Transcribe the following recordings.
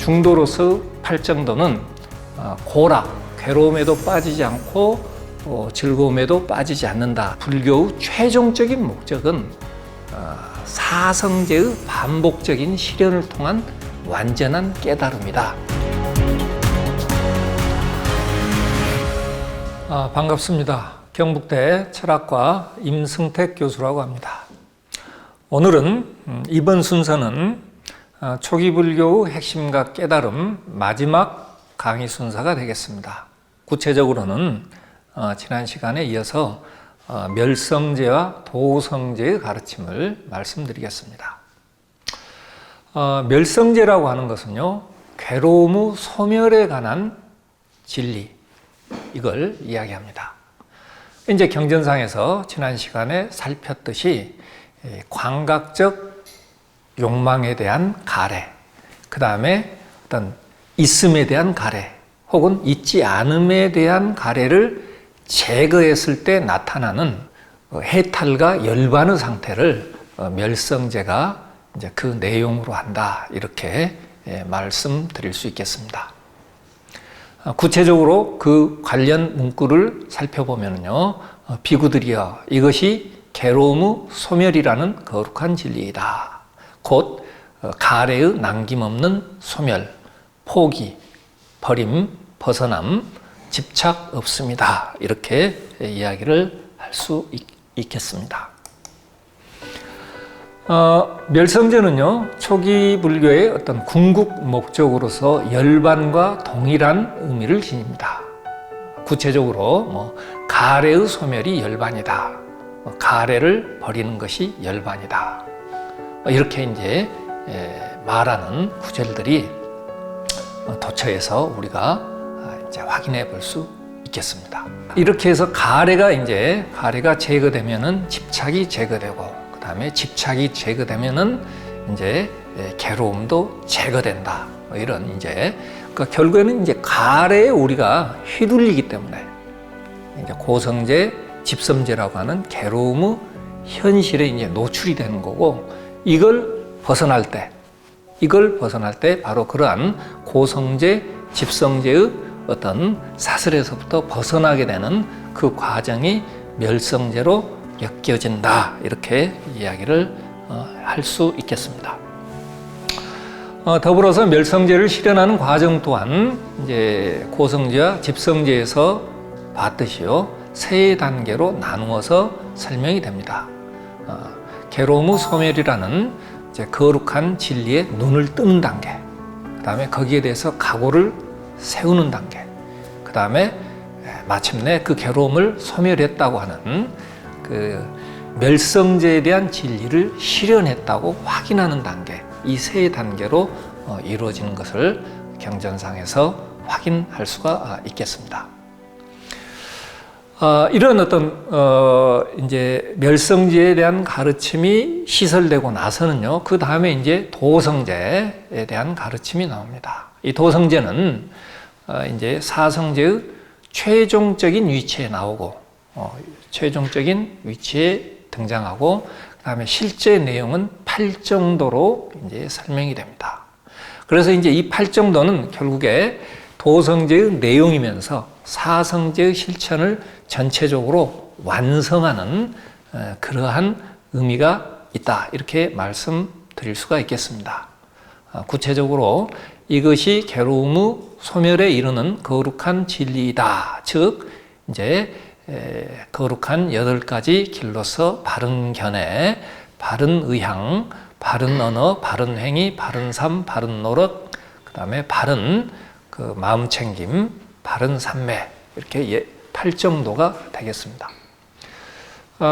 중도로서 팔정도는 고락, 괴로움에도 빠지지 않고 즐거움에도 빠지지 않는다. 불교의 최종적인 목적은 사성제의 반복적인 실현을 통한 완전한 깨달음이다. 반갑습니다. 경북대 철학과 임승택 교수라고 합니다. 오늘은 이번 순서는 초기 불교의 핵심과 깨달음 마지막 강의 순서가 되겠습니다. 구체적으로는 지난 시간에 이어서 멸성제와 도성제의 가르침을 말씀드리겠습니다. 멸성제라고 하는 것은요, 괴로움의 소멸에 관한 진리, 이걸 이야기합니다. 이제 경전상에서 지난 시간에 살폈듯이 광각적 욕망에 대한 가래, 그 다음에 어떤 있음에 대한 가래, 혹은 있지 않음에 대한 가래를 제거했을 때 나타나는 해탈과 열반의 상태를 멸성제가 이제 그 내용으로 한다, 이렇게 말씀드릴 수 있겠습니다. 구체적으로 그 관련 문구를 살펴보면요, 비구들이여, 이것이 괴로움의 소멸이라는 거룩한 진리이다. 곧 가래의 남김없는 소멸, 포기, 버림, 벗어남, 집착 없습니다. 이렇게 이야기를 할 수 있겠습니다. 멸성제는요, 초기 불교의 어떤 궁극 목적으로서 열반과 동일한 의미를 지닙니다. 구체적으로 가래의 소멸이 열반이다, 가래를 버리는 것이 열반이다, 이렇게 이제 말하는 구절들이 도처에서 우리가 이제 확인해 볼 수 있겠습니다. 이렇게 해서 가래가 제거되면은 집착이 제거되고, 그 다음에 집착이 제거되면은 이제 괴로움도 제거된다. 이런 이제 그러니까 결국에는 이제 가래에 우리가 휘둘리기 때문에 이제 고성제, 집성제라고 하는 괴로움의 현실에 이제 노출이 되는 거고, 이걸 벗어날 때 바로 그러한 고성제, 집성제의 어떤 사슬에서부터 벗어나게 되는 그 과정이 멸성제로 엮여진다, 이렇게 이야기를 할 수 있겠습니다. 더불어서 멸성제를 실현하는 과정 또한 이제 고성제와 집성제에서 봤듯이요, 세 단계로 나누어서 설명이 됩니다. 괴로움의 소멸이라는 이제 거룩한 진리에 눈을 뜨는 단계, 그 다음에 거기에 대해서 각오를 세우는 단계, 그 다음에 마침내 그 괴로움을 소멸했다고 하는 그 멸성제에 대한 진리를 실현했다고 확인하는 단계, 이 세 단계로 이루어지는 것을 경전상에서 확인할 수가 있겠습니다. 이런 어떤 이제 멸성제에 대한 가르침이 시설되고 나서는요, 그 다음에 이제 도성제에 대한 가르침이 나옵니다. 이 도성제는 이제 사성제의 최종적인 위치에 나오고, 최종적인 위치에 등장하고, 그 다음에 실제 내용은 팔정도로 이제 설명이 됩니다. 그래서 이제 이 팔정도는 결국에 도성제의 내용이면서 사성제의 실천을 전체적으로 완성하는 그러한 의미가 있다, 이렇게 말씀드릴 수가 있겠습니다. 구체적으로 이것이 괴로움의 소멸에 이르는 거룩한 진리이다. 즉, 이제 거룩한 8가지 길로서 바른 견해, 바른 의향, 바른 언어, 바른 행위, 바른 삶, 바른 노력, 그 다음에 바른 그 마음 챙김, 바른 삼매, 이렇게 8정도가 되겠습니다.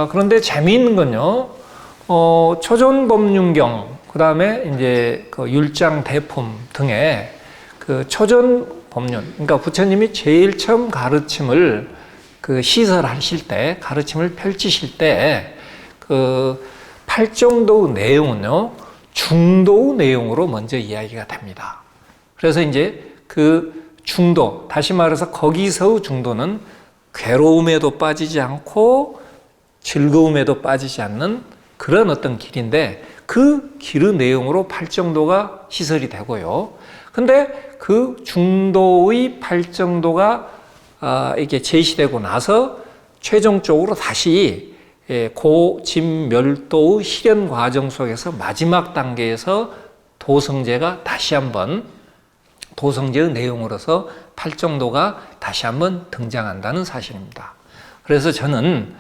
그런데 재미있는 건요, 초전법륜경, 그 다음에 이제 그 율장 대품 등의 그 초전법륜, 그러니까 부처님이 제일 처음 가르침을 그 시설하실 때, 가르침을 펼치실 때, 그 8정도의 내용은요, 중도의 내용으로 먼저 이야기가 됩니다. 그래서 이제 그 중도, 다시 말해서 거기서의 중도는 괴로움에도 빠지지 않고 즐거움에도 빠지지 않는 그런 어떤 길인데, 그 길의 내용으로 8정도가 시설이 되고요. 그 근데 그 중도의 팔정도가 이게 제시되고 나서 최종적으로 다시 고집멸도의 실현 과정 속에서 마지막 단계에서 도성제가 다시 한번 도성제의 내용으로서 팔정도가 다시 한번 등장한다는 사실입니다. 그래서 저는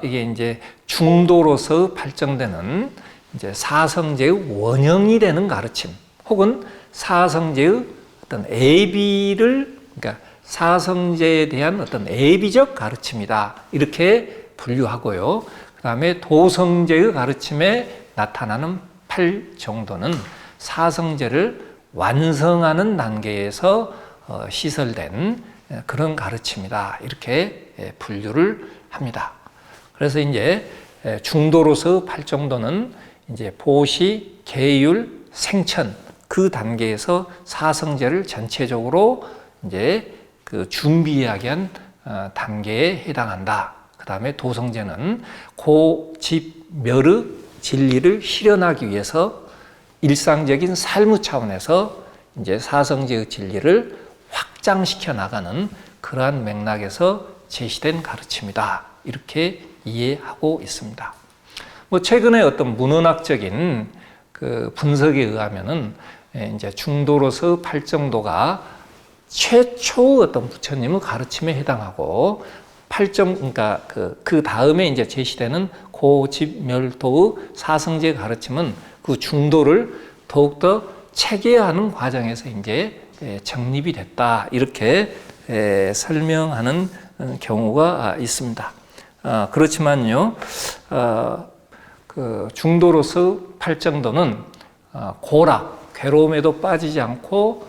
이게 이제 중도로서 발전되는 이제 사성제의 원형이 되는 가르침, 혹은 사성제의 어떤 예비를, 그러니까 사성제에 대한 어떤 예비적 가르침이다, 이렇게 분류하고요. 그 다음에 도성제의 가르침에 나타나는 팔정도는 사성제를 완성하는 단계에서 시설된 그런 가르침이다, 이렇게 분류를 합니다. 그래서 이제 중도로서 팔정도는 이제 보시, 계율, 생천 그 단계에서 사성제를 전체적으로 이제 그 준비하기 위한 단계에 해당한다. 그 다음에 도성제는 고집멸의 진리를 실현하기 위해서 일상적인 삶의 차원에서 이제 사성제의 진리를 확장시켜 나가는 그러한 맥락에서 제시된 가르침이다, 이렇게 이해하고 있습니다. 뭐 최근에 어떤 문헌학적인 그 분석에 의하면은 이제 중도로서 팔정도가 최초의 어떤 부처님의 가르침에 해당하고 그러니까 그 다음에 이제 제시되는 고집멸도의 사성제 가르침은 그 중도를 더욱더 체계화하는 과정에서 이제 정립이 됐다, 이렇게 설명하는 경우가 있습니다. 그렇지만요, 그 중도로서 팔정도는 고락, 괴로움에도 빠지지 않고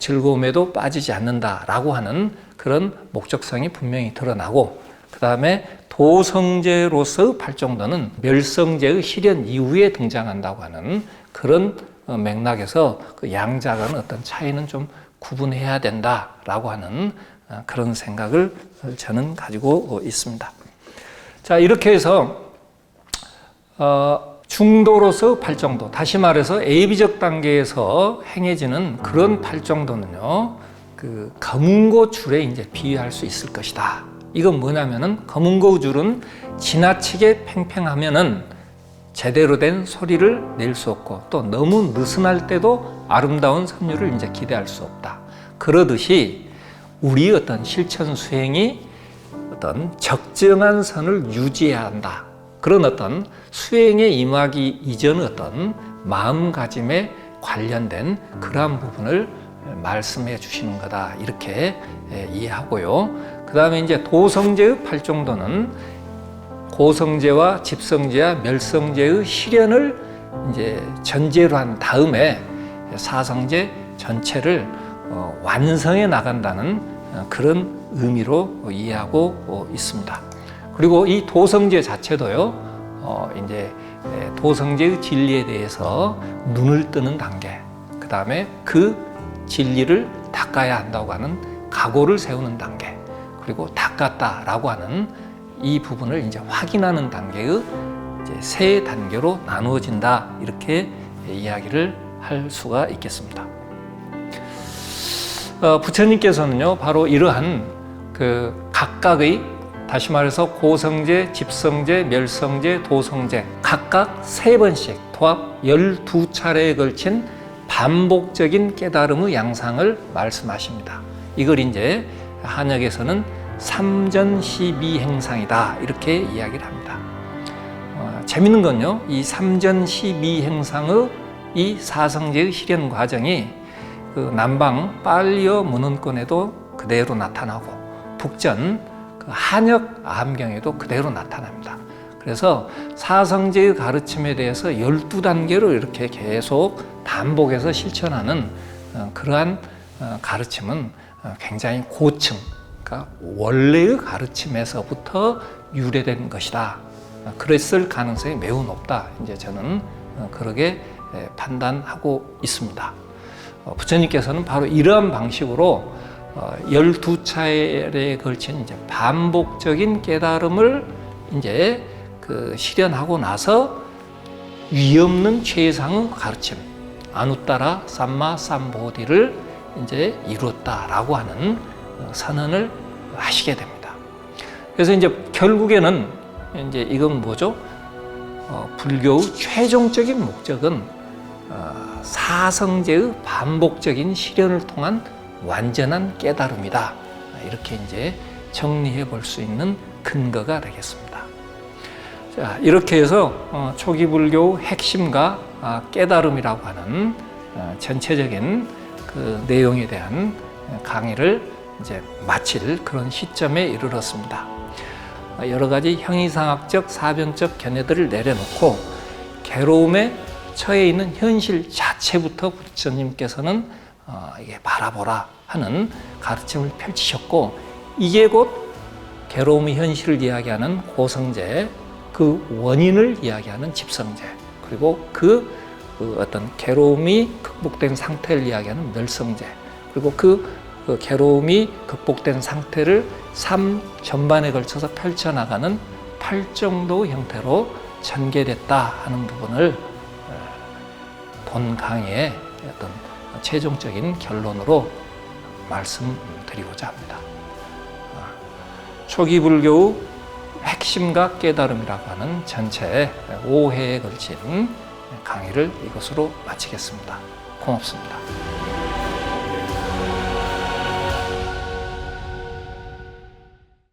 즐거움에도 빠지지 않는다라고 하는 그런 목적성이 분명히 드러나고, 그 다음에 도성제로서 팔정도는 멸성제의 실현 이후에 등장한다고 하는 그런 맥락에서 그 양자간의 어떤 차이는 좀 구분해야 된다라고 하는 그런 생각을 저는 가지고 있습니다. 자, 이렇게 해서 중도로서 팔정도, 다시 말해서 예비적 단계에서 행해지는 그런 팔정도는요, 그 검은고 줄에 이제 비유할 수 있을 것이다. 이건 뭐냐면은 검은고 줄은 지나치게 팽팽하면은 제대로 된 소리를 낼 수 없고, 또 너무 느슨할 때도 아름다운 선율을 이제 기대할 수 없다. 그러듯이 우리 어떤 실천 수행이 어떤 적정한 선을 유지해야 한다. 그런 어떤 수행에 임하기 이전의 어떤 마음가짐에 관련된 그러한 부분을 말씀해 주시는 거다, 이렇게 이해하고요. 그 다음에 이제 도성제의 팔정도는 고성제와 집성제와 멸성제의 실현을 이제 전제로 한 다음에 사성제 전체를 완성해 나간다는 그런 의미로 이해하고 있습니다. 그리고 이 도성제 자체도요, 이제 도성제의 진리에 대해서 눈을 뜨는 단계, 그 다음에 그 진리를 닦아야 한다고 하는 각오를 세우는 단계, 그리고 닦았다라고 하는 이 부분을 이제 확인하는 단계의 이제 세 단계로 나누어진다, 이렇게 이야기를 할 수가 있겠습니다. 부처님께서는요, 바로 이러한 그 각각의, 다시 말해서 고성제, 집성제, 멸성제, 도성제 각각 3번씩 도합 12차례에 걸친 반복적인 깨달음의 양상을 말씀하십니다. 이걸 이제 한역에서는 삼전시비행상이다, 이렇게 이야기를 합니다. 재밌는 건요, 이 삼전시비행상의 이 사성제의 실현 과정이 그 남방 빨리어 문헌권에도 그대로 나타나고 북전 그 한역 아함경에도 그대로 나타납니다. 그래서 사성제의 가르침에 대해서 12단계로 이렇게 계속 반복해서 실천하는 그러한 가르침은 굉장히 고층, 그러니까 원래의 가르침에서부터 유래된 것이다. 그랬을 가능성이 매우 높다. 이제 저는 그렇게 판단하고 있습니다. 부처님께서는 바로 이러한 방식으로 12차례에 걸친 이제 반복적인 깨달음을 이제 그 실현하고 나서 위없는 최상의 가르침, 아누따라 삼마 삼보디를 이제 이루었다라고 하는 선언을 하시게 됩니다. 그래서 이제 결국에는 이제 이건 뭐죠? 불교의 최종적인 목적은 사성제의 반복적인 실현을 통한 완전한 깨달음이다. 이렇게 이제 정리해 볼 수 있는 근거가 되겠습니다. 자, 이렇게 해서 초기 불교의 핵심과 깨달음이라고 하는 전체적인 그 내용에 대한 강의를 이제 마칠 그런 시점에 이르렀습니다. 여러 가지 형이상학적, 사변적 견해들을 내려놓고 괴로움에 처해 있는 현실 자체부터 부처님께서는 이게 바라보라 하는 가르침을 펼치셨고, 이게 곧 괴로움의 현실을 이야기하는 고성제, 그 원인을 이야기하는 집성제, 그리고 그 어떤 괴로움이 극복된 상태를 이야기하는 멸성제, 그리고 그 괴로움이 극복된 상태를 삶 전반에 걸쳐서 펼쳐나가는 팔정도 형태로 전개됐다 하는 부분을 본 강의의 어떤 최종적인 결론으로 말씀드리고자 합니다. 초기 불교의 핵심과 깨달음이라고 하는 전체 5회에 걸친 강의를 이것으로 마치겠습니다. 고맙습니다.